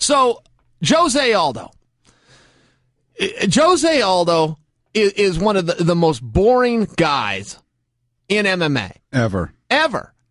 So, Jose Aldo. Jose Aldo is one of the most boring guys in MMA. Ever.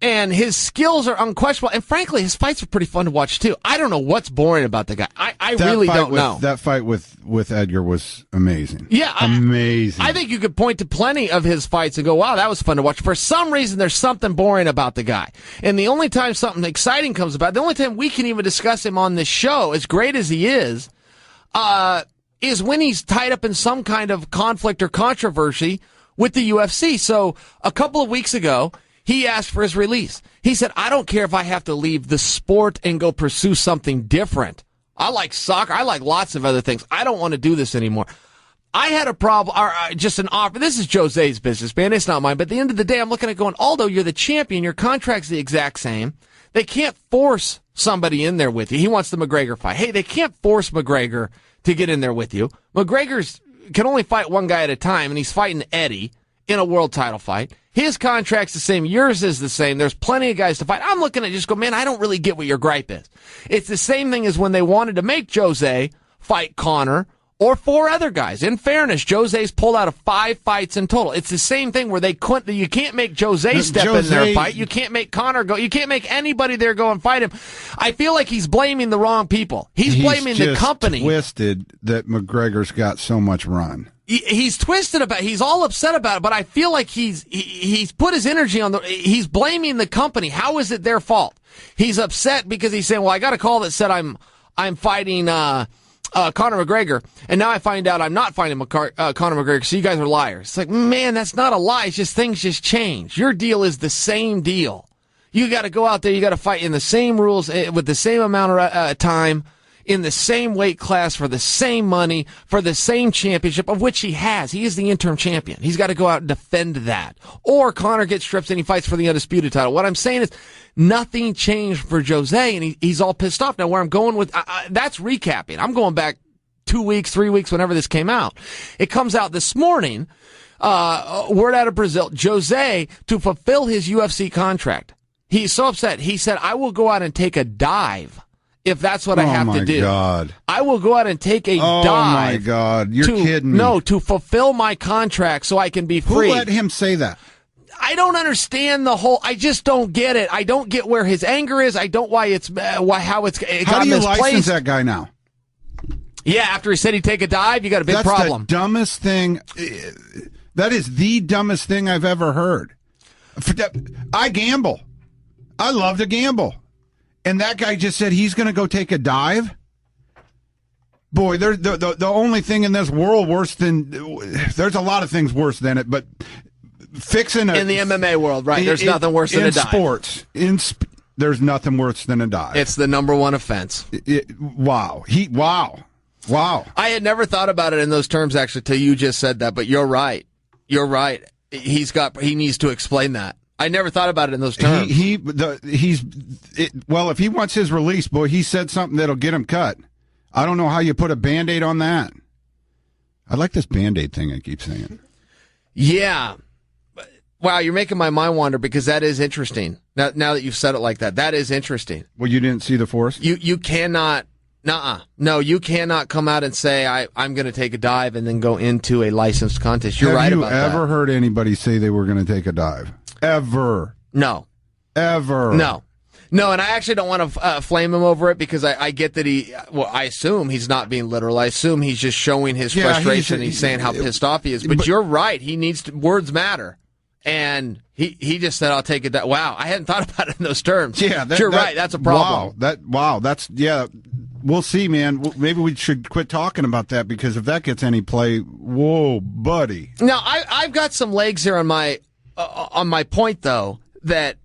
And his skills are unquestionable. And frankly, his fights are pretty fun to watch, too. I don't know what's boring about the guy. I really don't know. That fight with Edgar was amazing. Yeah. Amazing. I think you could point to plenty of his fights and go, wow, that was fun to watch. For some reason, there's something boring about the guy. And the only time something exciting comes about, the only time we can even discuss him on this show, as great as he is when he's tied up in some kind of conflict or controversy with the UFC. So a couple of weeks ago, he asked for his release. He said, I don't care if I have to leave the sport and go pursue something different. I like soccer. I like lots of other things. I don't want to do this anymore. I had a problem, or just an offer. This is Jose's business, man. It's not mine. But at the end of the day, I'm looking at going, Aldo, you're the champion. Your contract's the exact same. They can't force somebody in there with you. He wants the McGregor fight. Hey, they can't force McGregor to get in there with you. McGregor's can only fight one guy at a time, and he's fighting Eddie in a world title fight. His contract's the same. Yours is the same. There's plenty of guys to fight. I'm looking at just go, man, I don't really get what your gripe is. It's the same thing as when they wanted to make Jose fight Conor or 4 other guys. In fairness, Jose's pulled out of 5 fights in total. It's the same thing where they couldn't. You can't make Jose step in there and fight. You can't make Conor go. You can't make anybody there go and fight him. I feel like he's blaming the wrong people. He's blaming the company. He's twisted that McGregor's got so much run. He's twisted about it. He's all upset about it, but I feel like he's put his energy on he's blaming the company. How is it their fault? He's upset because he's saying, well, I got a call that said I'm fighting Conor McGregor, and now I find out I'm not fighting Conor McGregor, so you guys are liars. It's like, man, that's not a lie. It's just things just change. Your deal is the same deal. You got to go out there. You got to fight in the same rules with the same amount of time, in the same weight class, for the same money, for the same championship, of which he has. He is the interim champion. He's got to go out and defend that. Or Conor gets stripped and he fights for the undisputed title. What I'm saying is nothing changed for Jose, and he's all pissed off. Now, where I'm going with that's recapping. I'm going back 2 weeks, 3 weeks, whenever this came out. It comes out this morning, word out of Brazil, Jose, to fulfill his UFC contract. He's so upset. He said, I will go out and take a dive if that's what I have to do. Oh, my God. I will go out and take a dive. Oh, my God. You're kidding me. No, to fulfill my contract so I can be free. Who let him say that? I don't understand I just don't get it. I don't get where his anger is. I don't how it's How got do you misplaced. license that guy now? Yeah, after he said he'd take a dive, you got a big problem. That's the dumbest thing. That is the dumbest thing I've ever heard. I gamble. I love to gamble. And that guy just said he's going to go take a dive? Boy, the only thing in this world worse than... There's a lot of things worse than it, but fixing in the MMA world, right? There's nothing worse than a dive. In sports, there's nothing worse than a dive. It's the number one offense. Wow. Wow. I had never thought about it in those terms, actually, till you just said that, but you're right. You're right. He needs to explain that. I never thought about it in those terms. Well, if he wants his release, boy, he said something that'll get him cut. I don't know how you put a Band-Aid on that. I like this Band-Aid thing I keep saying. Yeah. Wow, you're making my mind wander because that is interesting. Now that you've said it like that, that is interesting. Well, you didn't see the force? You cannot... No, you cannot come out and say, I'm going to take a dive and then go into a licensed contest. You're right about that. Have you ever heard anybody say they were going to take a dive? Ever? No. Ever? No, and I actually don't want to flame him over it because I get that I assume he's not being literal. I assume he's just showing his frustration. He's saying how pissed off he is. But you're right. He needs to, words matter. And he just said, I'll take it. Wow, I hadn't thought about it in those terms. Yeah, you're right. That's a problem. We'll see, man. Maybe we should quit talking about that because if that gets any play, whoa, buddy. Now, I've got some legs here on my point, though, that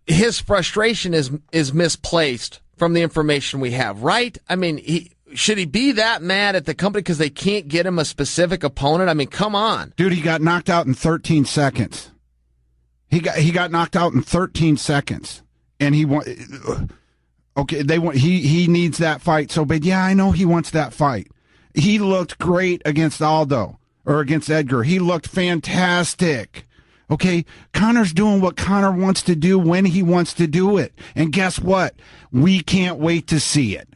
his frustration is misplaced from the information we have, right? I mean, should he be that mad at the company because they can't get him a specific opponent? I mean, come on. Dude, he got knocked out in 13 seconds. He got knocked out in 13 seconds. And he he needs that fight so bad. Yeah, I know he wants that fight. He looked great against Aldo or against Edgar. He looked fantastic. Okay, Conor's doing what Conor wants to do when he wants to do it. And guess what? We can't wait to see it.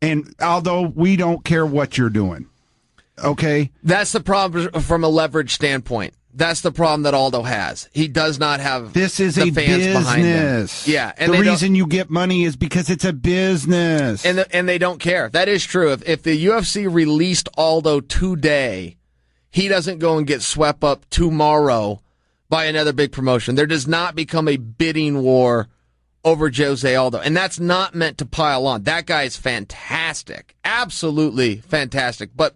And Aldo, we don't care what you're doing. Okay? That's the problem from a leverage standpoint. That's the problem that Aldo has. He does not have this is the a fans business. behind him. Yeah, and the reason you get money is because it's a business. And they don't care. That is true. If the UFC released Aldo today, he doesn't go and get swept up tomorrow by another big promotion. There does not become a bidding war over Jose Aldo. And that's not meant to pile on. That guy is fantastic. Absolutely fantastic. But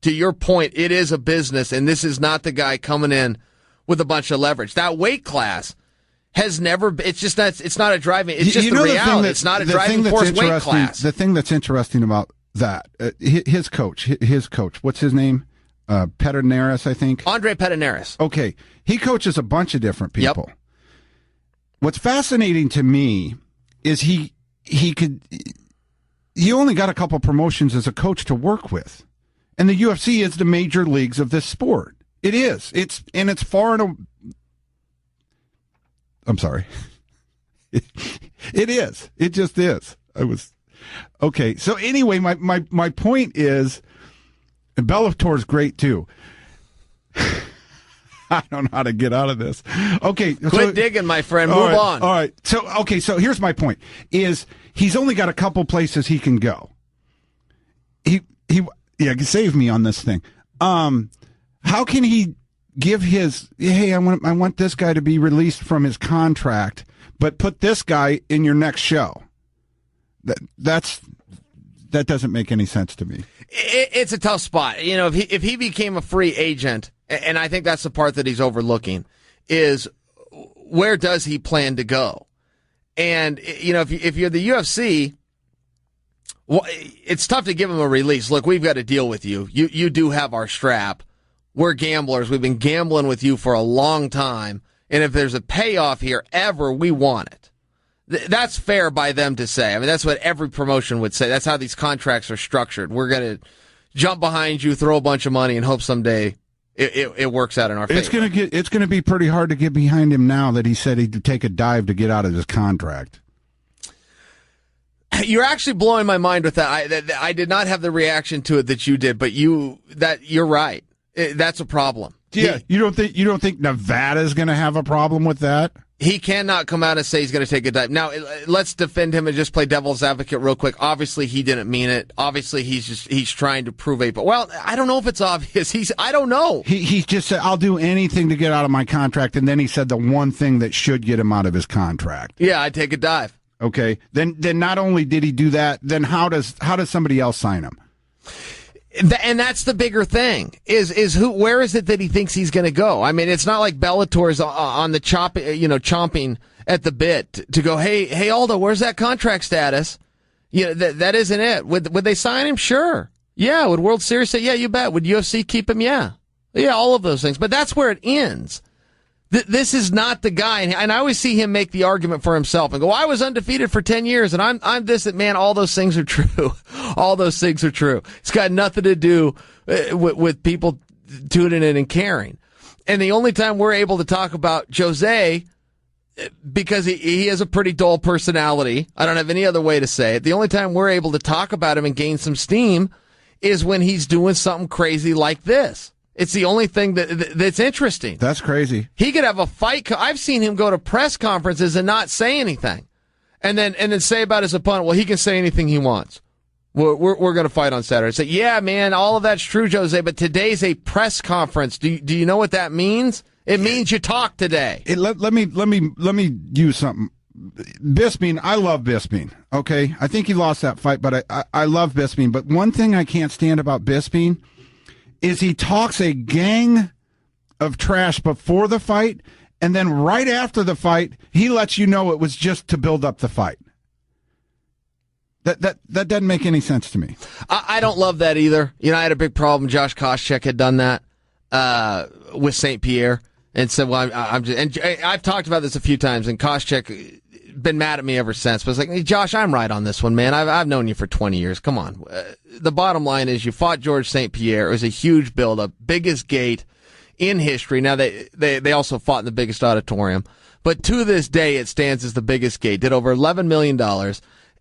to your point, it is a business, and this is not the guy coming in with a bunch of leverage. That weight class has never been, it's not a driving, it's just the reality. It's not a driving force weight class. The thing that's interesting about that, his coach, what's his name? Pederneiras, I think. Andre Pederneiras. Okay. He coaches a bunch of different people. Yep. What's fascinating to me is he only got a couple promotions as a coach to work with. And the UFC is the major leagues of this sport. It is. It's far and I'm sorry. It is. It just is. Okay. So anyway, my point is, and Bellator's great too. I don't know how to get out of this. Okay. Quit digging, my friend. Move on. All right. So here's my point is he's only got a couple places he can go. Yeah, save me on this thing. How can he give hey, I want this guy to be released from his contract, but put this guy in your next show? That doesn't make any sense to me. It's a tough spot. You know, if he became a free agent, and I think that's the part that he's overlooking, is where does he plan to go? And, you know, if you're the UFC, well, it's tough to give him a release. Look, we've got to deal with you. You do have our strap. We're gamblers. We've been gambling with you for a long time. And if there's a payoff here ever, we want it. That's fair by them to say. I mean, that's what every promotion would say. That's how these contracts are structured. We're going to jump behind you, throw a bunch of money, and hope someday it works out in our favor. It's going to be pretty hard to get behind him now that he said he'd take a dive to get out of his contract. You're actually blowing my mind with that. I did not have the reaction to it that you did, but you're right. That's a problem. Yeah, you don't think Nevada's going to have a problem with that? He cannot come out and say he's going to take a dive. Now, let's defend him and just play devil's advocate real quick. Obviously, he didn't mean it. Obviously, he's trying to prove it. But, well, I don't know if it's obvious. I don't know. He just said, I'll do anything to get out of my contract. And then he said the one thing that should get him out of his contract. Yeah, I'd take a dive. Okay. Then not only did he do that, then how does somebody else sign him? And that's the bigger thing where is it that he thinks he's going to go? I mean, it's not like Bellator's on the chomping at the bit to go, hey, Aldo, where's that contract status? That isn't it. Would they sign him? Sure. Yeah. Would World Series say, yeah, you bet. Would UFC keep him? Yeah. Yeah. All of those things. But that's where it ends. This is not the guy. And I always see him make the argument for himself and go, I was undefeated for 10 years and I'm this, that, man, all those things are true. All those things are true. It's got nothing to do with people tuning in and caring. And the only time we're able to talk about Jose, because he has a pretty dull personality, I don't have any other way to say it. The only time we're able to talk about him and gain some steam is when he's doing something crazy like this. It's the only thing that's interesting. That's crazy. He could have a fight. I've seen him go to press conferences and not say anything, and then say about his opponent, well, he can say anything he wants. We're going to fight on Saturday. Say, yeah, man, all of that's true, Jose, but today's a press conference. Do you know what that means? It means you talk today. Let me use something. Bisping, I love Bisping. Okay, I think he lost that fight, but I love Bisping. But one thing I can't stand about Bisping is he talks a gang of trash before the fight, and then right after the fight, he lets you know it was just to build up the fight. That doesn't make any sense to me. I don't love that either. You know, I had a big problem. Josh Koscheck had done that with St. Pierre, and said, "Well, I've talked about this a few times." And Koscheck been mad at me ever since. But it's like, hey, Josh, I'm right on this one, man. I've known you for 20 years. Come on. The bottom line is you fought George St. Pierre. It was a huge buildup, biggest gate in history. Now they also fought in the biggest auditorium, but to this day it stands as the biggest gate. Did over $11 million,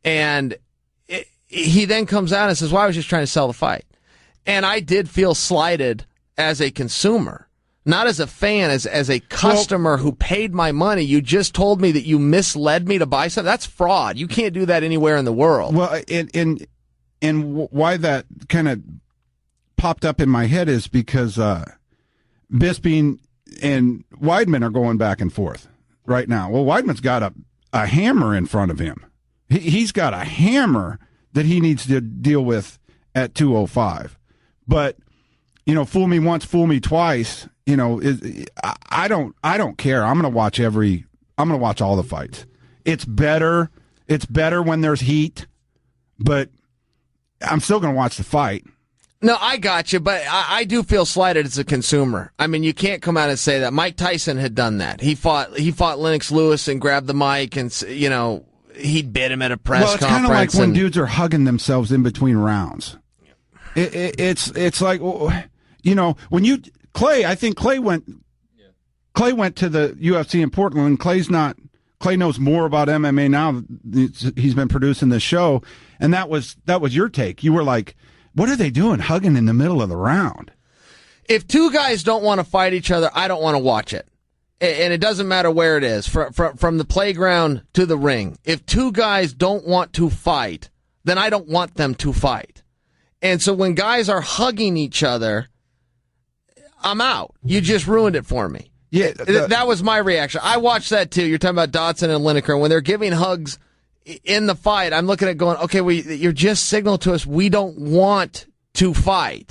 and he then comes out and says, well, I was just trying to sell the fight. And I did feel slighted as a consumer, not as a fan, as a customer who paid my money. You just told me that you misled me to buy something. That's fraud. You can't do that anywhere in the world. Well, and why that kind of popped up in my head is because Bisping and Weidman are going back and forth right now. Well, Weidman's got a hammer in front of him. He's got a hammer that he needs to deal with at 205. But, fool me once, fool me twice, I don't care. I'm going to watch all the fights. It's better when there's heat, but I'm still going to watch the fight. No, I got you, but I do feel slighted as a consumer. I mean, you can't come out and say that. Mike Tyson had done that. He fought Lennox Lewis and grabbed the mic and, he'd bid him at a press conference. Well, it's kind of like when dudes are hugging themselves in between rounds. It's like, when Clay, I think Clay went to the UFC in Portland. Clay knows more about MMA now. He's been producing this show, and that was your take. You were like, what are they doing, hugging in the middle of the round? If two guys don't want to fight each other, I don't want to watch it. And it doesn't matter where it is, from the playground to the ring. If two guys don't want to fight, then I don't want them to fight. And so when guys are hugging each other, I'm out. You just ruined it for me. Yeah, that was my reaction. I watched that too. You're talking about Dotson and Lineker. When they're giving hugs in the fight, I'm looking at going, okay, you're just signaling to us we don't want to fight.